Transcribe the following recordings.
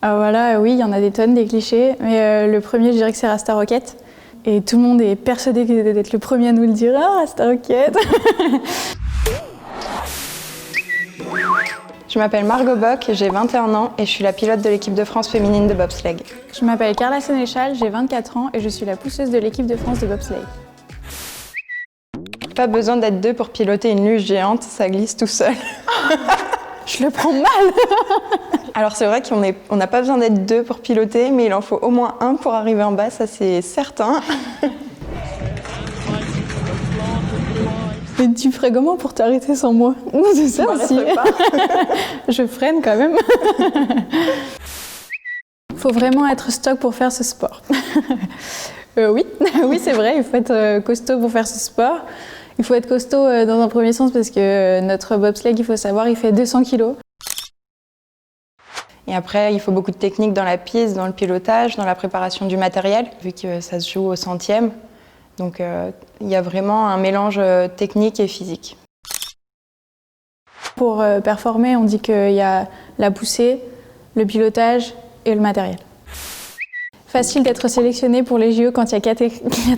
Ah voilà, oui, il y en a des tonnes, des clichés, mais le premier, je dirais que c'est Rasta Rocket. Et tout le monde est persuadé d'être le premier à nous le dire. Ah, Rasta Rocket. Je m'appelle Margot Bock, j'ai 21 ans et je suis la pilote de l'équipe de France féminine de bobsleigh. Je m'appelle Carla Sénéchal, j'ai 24 ans et je suis la pousseuse de l'équipe de France de bobsleigh. Pas besoin d'être deux pour piloter une luge géante, ça glisse tout seul. Je le prends mal. Alors c'est vrai qu'on n'a pas besoin d'être deux pour piloter, mais il en faut au moins un pour arriver en bas, ça c'est certain. Mais tu ferais comment pour t'arrêter sans moi? C'est ça aussi. Je freine quand même. Faut vraiment être stock pour faire ce sport. Oui, oui c'est vrai, il faut être costaud pour faire ce sport. Il faut être costaud dans un premier sens parce que notre bobsleigh, il faut savoir, il fait 200 kg. Et après, il faut beaucoup de technique dans la piste, dans le pilotage, dans la préparation du matériel, vu que ça se joue au centième. Donc il y a vraiment un mélange technique et physique. Pour performer, on dit qu'il y a la poussée, le pilotage et le matériel. Facile d'être sélectionné pour les JO quand il y a 4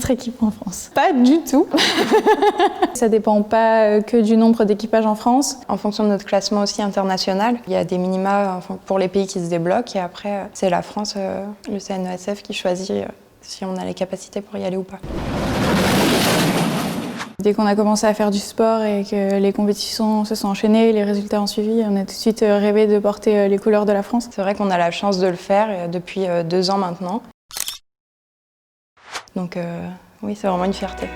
équipes en France. Pas du tout. Ça dépend pas que du nombre d'équipages en France. En fonction de notre classement aussi international, il y a des minima pour les pays qui se débloquent et après c'est la France, le CNESF qui choisit si on a les capacités pour y aller ou pas. Dès qu'on a commencé à faire du sport et que les compétitions se sont enchaînées, les résultats ont suivi, on a tout de suite rêvé de porter les couleurs de la France. C'est vrai qu'on a la chance de le faire depuis 2 ans maintenant. Donc oui, c'est vraiment une fierté.